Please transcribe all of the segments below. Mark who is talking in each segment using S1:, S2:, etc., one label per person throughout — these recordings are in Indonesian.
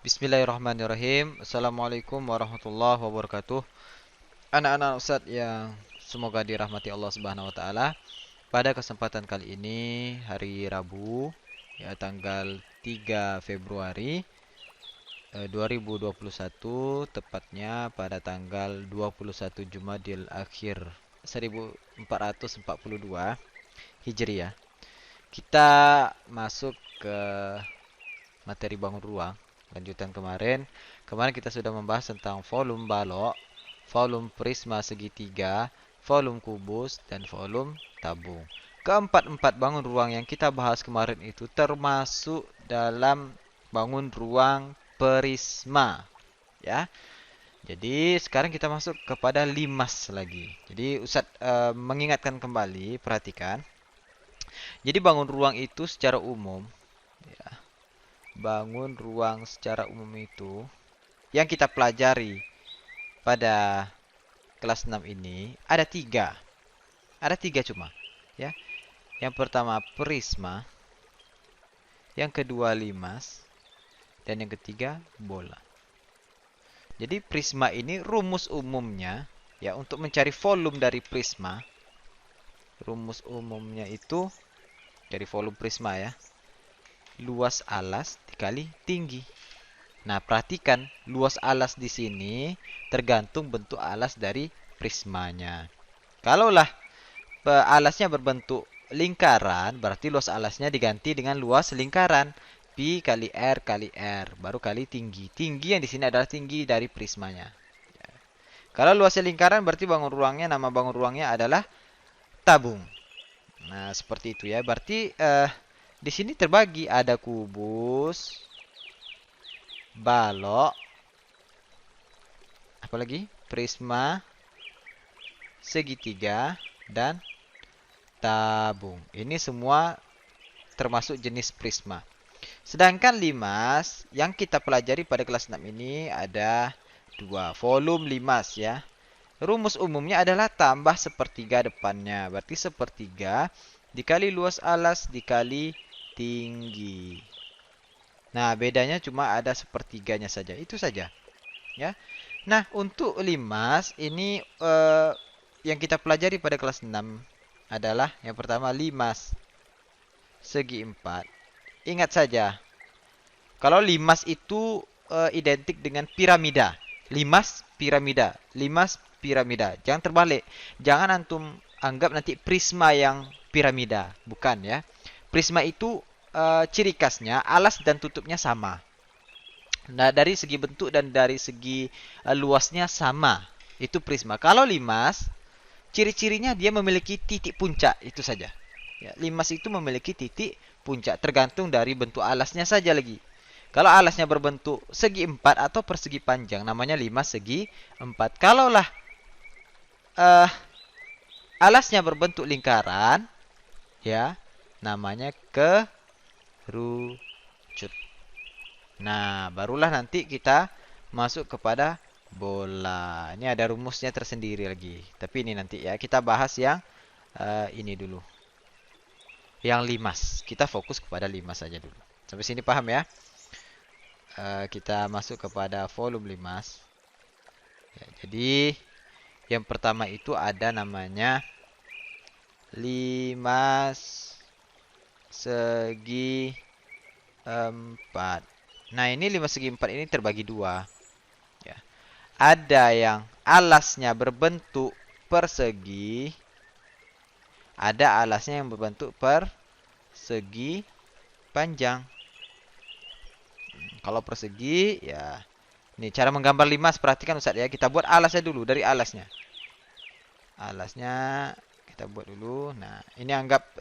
S1: Bismillahirrahmanirrahim. Assalamualaikum warahmatullahi wabarakatuh. Anak-anak Ustadz yang semoga dirahmati Allah Subhanahu wa taala. Pada kesempatan kali ini hari Rabu ya tanggal 3 Februari 2021 tepatnya pada tanggal 21 Jumadil Akhir 1442 Hijriah. Kita masuk ke materi bangun ruang. Lanjutan kemarin. Kemarin kita sudah membahas tentang volume balok, volume prisma segitiga, volume kubus, dan volume tabung. Keempat-empat bangun ruang yang kita bahas kemarin itu termasuk dalam bangun ruang prisma. Ya. Jadi sekarang kita masuk kepada limas lagi. Jadi Ustadz mengingatkan kembali, perhatikan. Jadi bangun ruang itu secara umum, ya, bangun ruang secara umum itu yang kita pelajari pada kelas 6 ini ada tiga. Ada tiga cuma. Ya. Yang pertama prisma, yang kedua limas, dan yang ketiga bola. Jadi prisma ini rumus umumnya ya untuk mencari volume dari prisma. Rumus umumnya itu dari volume prisma ya. Luas alas dikali tinggi. Nah, perhatikan luas alas di sini tergantung bentuk alas dari prismanya. Kalaulah alasnya berbentuk lingkaran, berarti luas alasnya diganti dengan luas lingkaran. Pi kali R kali R, baru kali tinggi. Tinggi yang di sini adalah tinggi dari prismanya. Kalau luasnya lingkaran, berarti bangun ruangnya, nama bangun ruangnya adalah tabung. Nah, seperti itu ya. Berarti di sini terbagi ada kubus, balok, apalagi prisma, segitiga, dan tabung. Ini semua termasuk jenis prisma. Sedangkan limas yang kita pelajari pada kelas 6 ini ada dua. Volume limas ya. Rumus umumnya adalah tambah sepertiga depannya. Berarti sepertiga dikali luas alas dikali tinggi. Nah, bedanya cuma ada sepertiganya saja. Itu saja. Ya. Nah, untuk limas ini yang kita pelajari pada kelas 6 adalah yang pertama limas segi 4. Ingat saja, kalau limas itu identik dengan piramida. Limas piramida. Jangan terbalik. Jangan antum anggap nanti prisma yang piramida. Bukan ya. Prisma itu ciri khasnya alas dan tutupnya sama. Nah, dari segi bentuk dan dari segi luasnya sama. Itu prisma. Kalau limas, ciri-cirinya dia memiliki titik puncak. Itu saja. Ya, limas itu memiliki titik puncak. Tergantung dari bentuk alasnya saja lagi. Kalau alasnya berbentuk segi 4 atau persegi panjang, namanya limas segi 4. Kalaulah uh, alasnya berbentuk lingkaran, ya, namanya kerucut. Nah, barulah nanti kita masuk kepada bola. Ini ada rumusnya tersendiri lagi. Tapi ini nanti ya, kita bahas yang ini dulu. Yang limas. Kita fokus kepada limas saja dulu. Sampai sini paham ya? Kita masuk kepada volume limas. Ya, jadi yang pertama itu ada namanya limas segi 4. Nah, ini limas segi 4 ini terbagi dua. Ya. Ada yang alasnya berbentuk persegi. Ada alasnya yang berbentuk persegi panjang. Kalau persegi, ya. Ini cara menggambar limas, perhatikan Ustaz ya. Kita buat alasnya dulu, dari alasnya. Alasnya kita buat dulu. Nah, ini anggap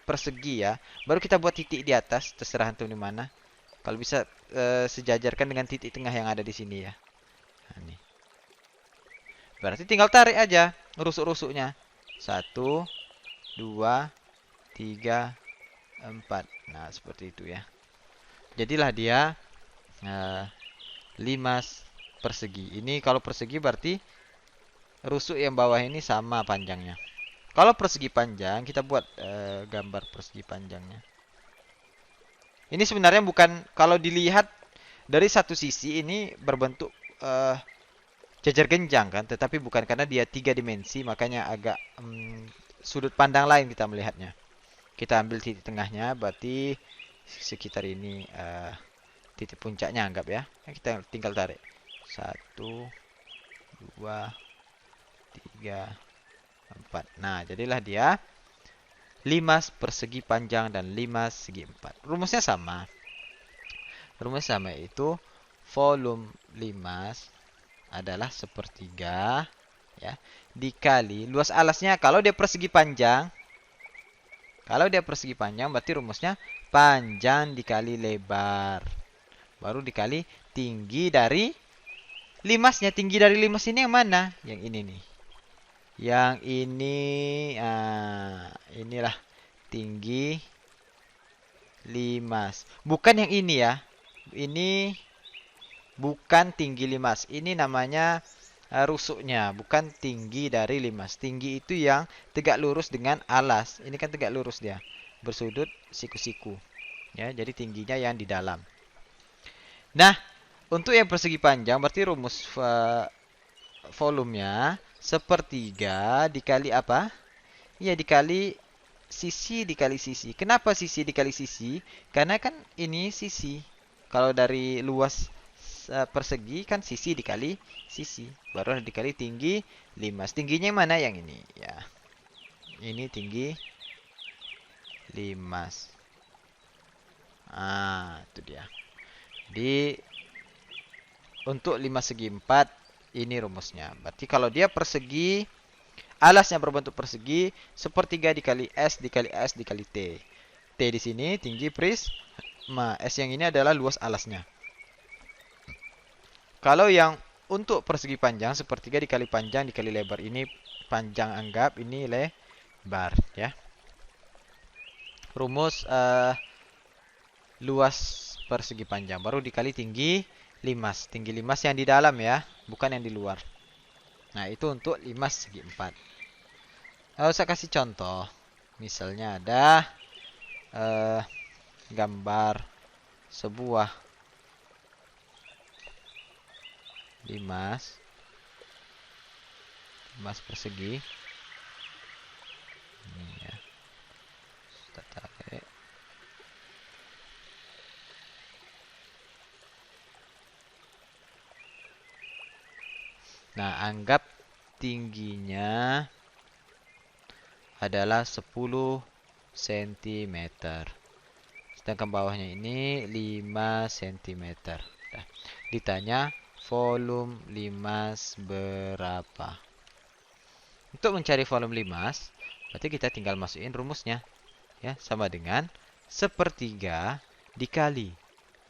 S1: persegi ya. Baru kita buat titik di atas, terserah antum di mana. Kalau bisa sejajarkan dengan titik tengah yang ada di sini ya. Nah, ini. Berarti tinggal tarik aja rusuk-rusuknya. 1, 2, 3, 4. Nah, seperti itu ya. Jadilah dia limas persegi. Ini kalau persegi berarti rusuk yang bawah ini sama panjangnya. Kalau persegi panjang, kita buat gambar persegi panjangnya. Ini sebenarnya bukan, kalau dilihat Dari satu sisi ini berbentuk jajar genjang kan, tetapi bukan karena dia 3 dimensi, makanya agak sudut pandang lain kita melihatnya. Kita ambil titik tengahnya, berarti sekitar ini titik puncaknya anggap ya. Kita tinggal tarik. 1, 2, 3, 4. Nah, jadilah dia 5 persegi panjang dan 5 segi 4. Rumusnya sama. Rumusnya sama, yaitu volume 5 adalah sepertiga ya dikali luas alasnya. Kalau dia persegi panjang, berarti rumusnya panjang dikali lebar, baru dikali tinggi dari limasnya. Tinggi dari limas ini yang mana? Yang ini nih. Yang ini, inilah tinggi limas. Bukan yang ini ya. Ini bukan tinggi limas. Ini namanya rusuknya, bukan tinggi dari limas. Tinggi itu yang tegak lurus dengan alas. Ini kan tegak lurus dia, bersudut siku-siku. Ya, jadi tingginya yang di dalam. Nah, untuk yang persegi panjang, berarti rumus volumenya sepertiga dikali apa? Ya, dikali sisi dikali sisi. Kenapa sisi dikali sisi? Karena kan ini sisi. Kalau dari luas persegi kan sisi dikali sisi, baru dikali tinggi limas. Tingginya mana? Yang ini ya. Ini tinggi limas. Itu dia. Di untuk 5 segi 4 ini rumusnya. Berarti kalau dia persegi, alasnya berbentuk persegi, sepertiga dikali S dikali S dikali T. T di sini tinggi prisma. S yang ini adalah luas alasnya. Kalau yang untuk persegi panjang, sepertiga dikali panjang dikali lebar. Ini panjang anggap, ini lebar ya. Rumus luas persegi panjang baru dikali tinggi limas. Tinggi limas yang di dalam ya, bukan yang di luar. Nah, itu untuk limas segi 4. Saya kasih contoh. Misalnya ada gambar sebuah limas persegi. Ini ya. Kita tarik. Nah, anggap tingginya adalah 10 cm. Sedangkan bawahnya ini 5 cm. Nah, ditanya volume limas berapa? Untuk mencari volume limas, berarti kita tinggal masukin rumusnya. Ya, sama dengan sepertiga dikali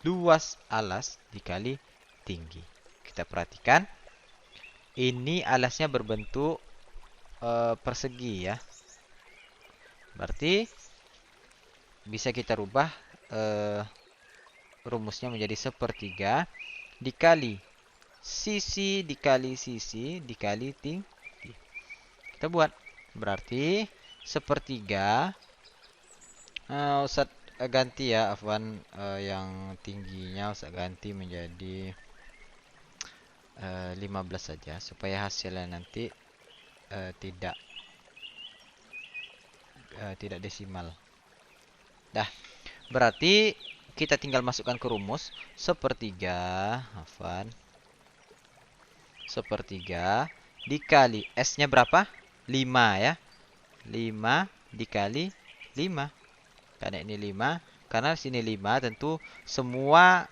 S1: luas alas dikali tinggi. Kita perhatikan. Ini alasnya berbentuk persegi ya. Berarti bisa kita rubah rumusnya menjadi sepertiga dikali sisi dikali tinggi. Kita buat. Berarti sepertiga. Ustaz ganti ya, Afwan, yang tingginya Ustaz ganti menjadi 15 saja supaya hasilnya nanti tidak desimal. Dah, berarti kita tinggal masukkan ke rumus sepertiga, Afwan. Sepertiga dikali S-nya berapa? 5 ya. 5 dikali 5. Karena ini 5, karena sini 5, tentu semua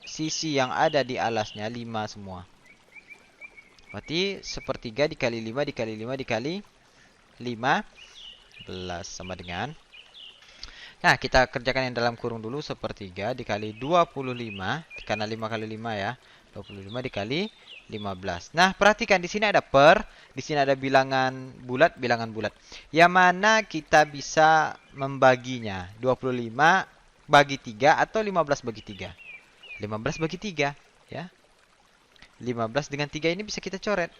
S1: sisi yang ada di alasnya 5 semua. Berarti sepertiga dikali 5 dikali 5 dikali 15 sama dengan. Nah, kita kerjakan yang dalam kurung dulu. Sepertiga dikali 25, karena 5 kali 5 ya. 25 dikali 15. Nah, perhatikan di sini ada per, di sini ada bilangan bulat. Yang mana kita bisa membaginya? 25 bagi 3 atau 15 bagi 3? 15 bagi 3 ya. 15 dengan 3 ini bisa kita coret.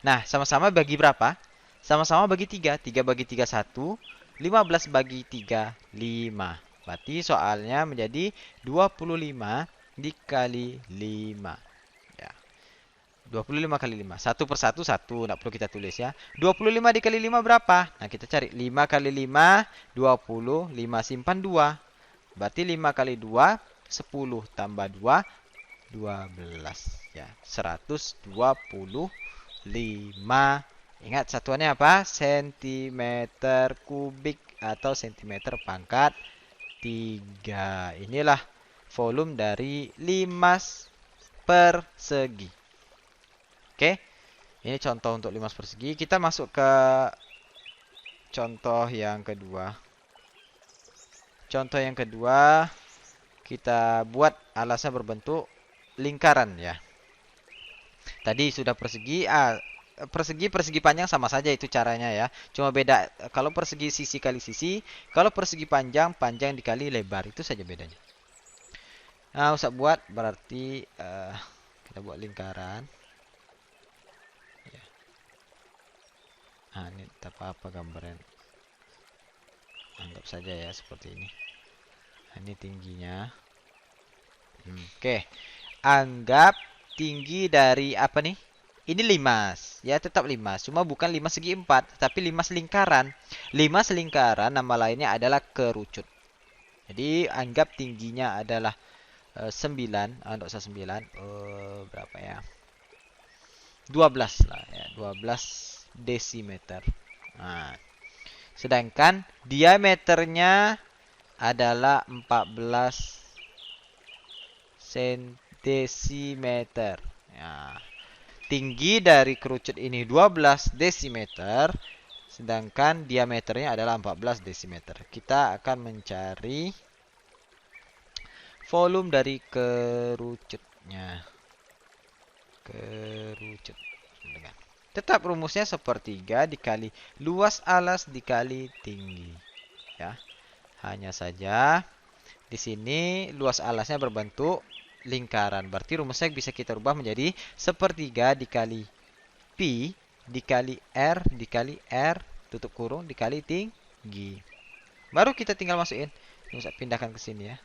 S1: Nah, sama-sama bagi berapa? Sama-sama bagi 3. 3 bagi 3 1. 15 bagi 3 5. Berarti soalnya menjadi 25 dikali 5. Ya. 25 kali 5. Satu per satu, satu. Nggak perlu kita tulis ya. 25 dikali 5 berapa? Nah, kita cari. 5 kali 5, 20. 5 simpan 2. Berarti 5 kali 2, 10. Tambah 2, 12. Ya, 125. Ingat satuannya apa? Sentimeter kubik atau sentimeter pangkat 3. Inilah volume dari limas persegi. Oke. Ini contoh untuk limas persegi. Kita masuk ke contoh yang kedua. Contoh yang kedua, kita buat alasnya berbentuk lingkaran ya. Tadi sudah persegi. Persegi panjang sama saja itu caranya ya. Cuma beda kalau persegi sisi kali sisi, kalau persegi panjang dikali lebar, itu saja bedanya. Nah, usah buat berarti kita buat lingkaran. Ya. Nah, ini tak apa-apa gambarnya. Anggap saja ya seperti ini. Nah, ini tingginya. Oke. Anggap tinggi dari apa nih? Ini limas. Ya, tetap limas. Cuma bukan limas segi 4, tapi limas lingkaran. Limas lingkaran nama lainnya adalah kerucut. Jadi, anggap tingginya adalah 9. Enggak usah 9. Berapa ya? 12 lah ya. 12 desimeter. Nah, sedangkan diameternya adalah 14 desimeter. Ya. Tinggi dari kerucut ini 12 desimeter, sedangkan diameternya adalah 14 desimeter. Kita akan mencari volume dari kerucutnya. Kerucut. Tetap rumusnya sepertiga dikali luas alas dikali tinggi. Ya. Hanya saja di sini luas alasnya berbentuk lingkaran. Berarti rumusnya bisa kita rubah menjadi sepertiga dikali pi dikali r tutup kurung dikali tinggi. Baru kita tinggal masukin. Ini saya pindahkan ke sini ya.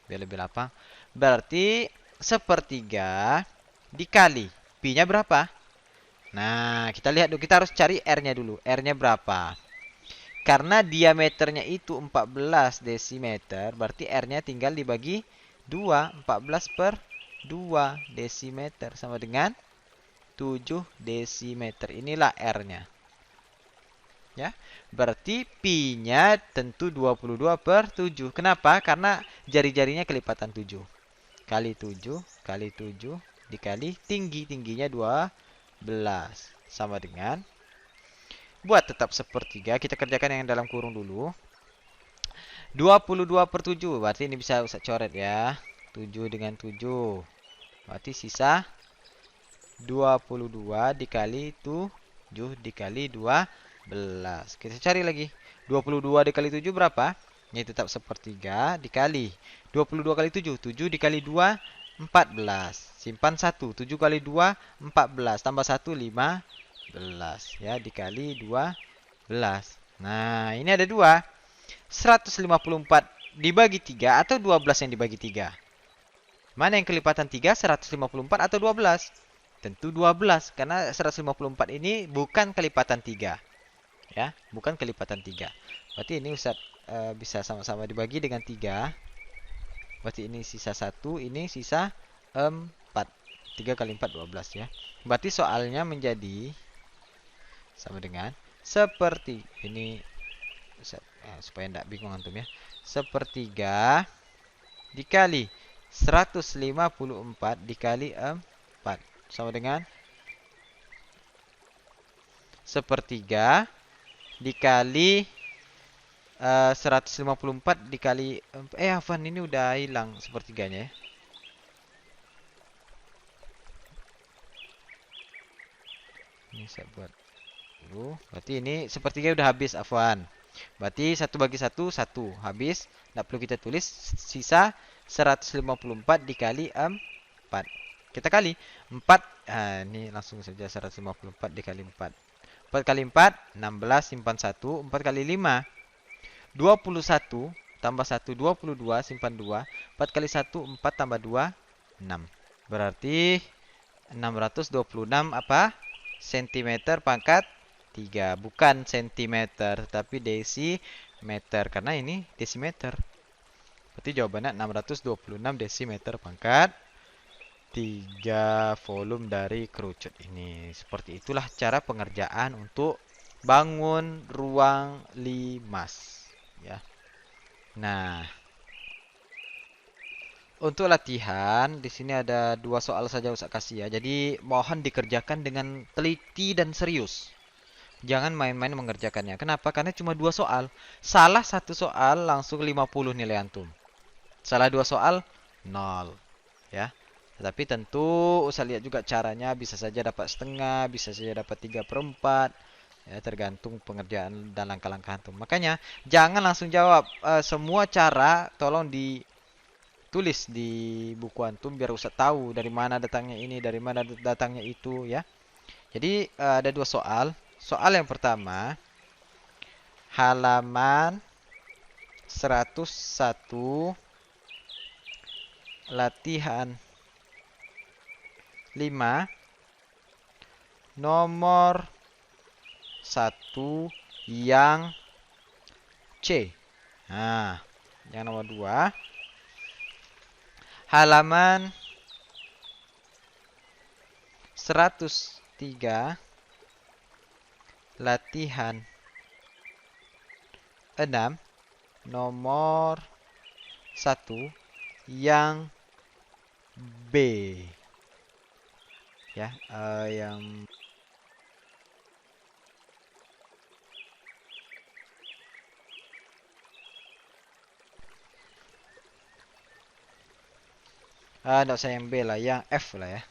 S1: Biar lebih lapang. Berarti sepertiga dikali pi-nya berapa? Nah, kita lihat dulu. Kita harus cari r-nya dulu. R-nya berapa? Karena diameternya itu 14 desimeter, berarti R-nya tinggal dibagi 2. 14 per 2 desimeter sama dengan 7 desimeter. Inilah R-nya. Ya, berarti pi-nya tentu 22 per 7. Kenapa? Karena jari-jarinya kelipatan 7. Kali 7, kali 7, dikali tinggi. Tingginya 12. Sama dengan, buat tetap sepertiga, kita kerjakan yang dalam kurung dulu. 22 per 7. Berarti ini bisa Ustaz coret ya. 7 dengan 7. Berarti sisa 22 dikali 7 dikali 12. Kita cari lagi. 22 dikali 7 berapa? Ini tetap sepertiga dikali 22 kali 7. 7 dikali 2, 14. Simpan 1. 7 kali 2, 14. Tambah 1, 15. Ya, dikali 12. Nah, ini ada 2. 154 dibagi 3 atau 12 yang dibagi 3? Mana yang kelipatan 3? 154 atau 12? Tentu 12. Karena 154 ini bukan kelipatan 3. Ya, bukan kelipatan 3. Berarti ini Ustaz bisa sama-sama dibagi dengan 3. Berarti ini sisa 1, ini sisa 4. 3 kali 4, 12 ya. Berarti soalnya menjadi sama dengan seperti ini. Supaya tidak bingung antum ya. Sepertiga dikali 154 dikali 4 sama dengan sepertiga dikali 154 dikali Afwan, ini udah hilang sepertiganya ya. Ini saya buat dulu. Berarti ini sepertiga udah habis, Afwan. Berarti 1 bagi 1, 1. Habis. Tidak perlu kita tulis. Sisa 154 dikali 4. Kita kali. 4. Ini langsung saja 154 dikali 4. 4 kali 4, 16. Simpan 1. 4 kali 5, 21. tambah 1, 22, simpan 2. 4 kali 1, 4 tambah 2, 6. Berarti 626 apa? Sentimeter pangkat 3. Bukan sentimeter, tapi desimeter. Karena ini desimeter. Berarti jawabannya 626 desimeter pangkat 3 volume dari kerucut ini. Seperti itulah cara pengerjaan untuk bangun ruang limas. Ya. Nah, untuk latihan di sini ada 2 soal saja Ustaz kasih ya. Jadi mohon dikerjakan dengan teliti dan serius. Jangan main-main mengerjakannya. Kenapa? Karena cuma 2 soal. Salah 1 soal langsung 50 nilai antum. Salah 2 soal 0 ya. Tapi tentu Ustaz lihat juga caranya, bisa saja dapat setengah, bisa saja dapat 3/4. Ya, tergantung pengerjaan dan langkah-langkah antum. Makanya jangan langsung jawab. Semua cara tolong ditulis di buku antum biar Ustaz tahu dari mana datangnya ini, dari mana datangnya itu ya. Jadi ada 2 soal. Soal yang pertama, halaman 101 latihan 5 nomor 1 yang C. Nah, yang nomor 2 halaman 103 latihan 6 nomor 1 yang B. Ya, yang enggak usah yang B lah, yang F lah ya.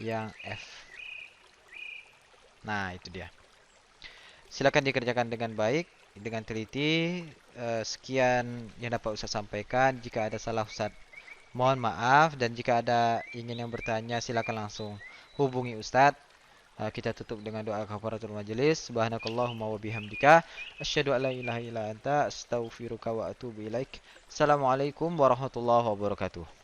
S1: Yang F. Nah, itu dia. Silakan dikerjakan dengan baik, dengan teliti. Sekian yang dapat Ustaz sampaikan. Jika ada salah Ustaz, mohon maaf. Dan jika ada ingin yang bertanya, silakan langsung hubungi Ustaz. Kita tutup dengan doa kafaratul majelis. Subhanakallahumma wa bihamdika asyhadu an la ilaha illa anta astaghfiruka wa atubu ilaik. Assalamualaikum warahmatullahi wabarakatuh.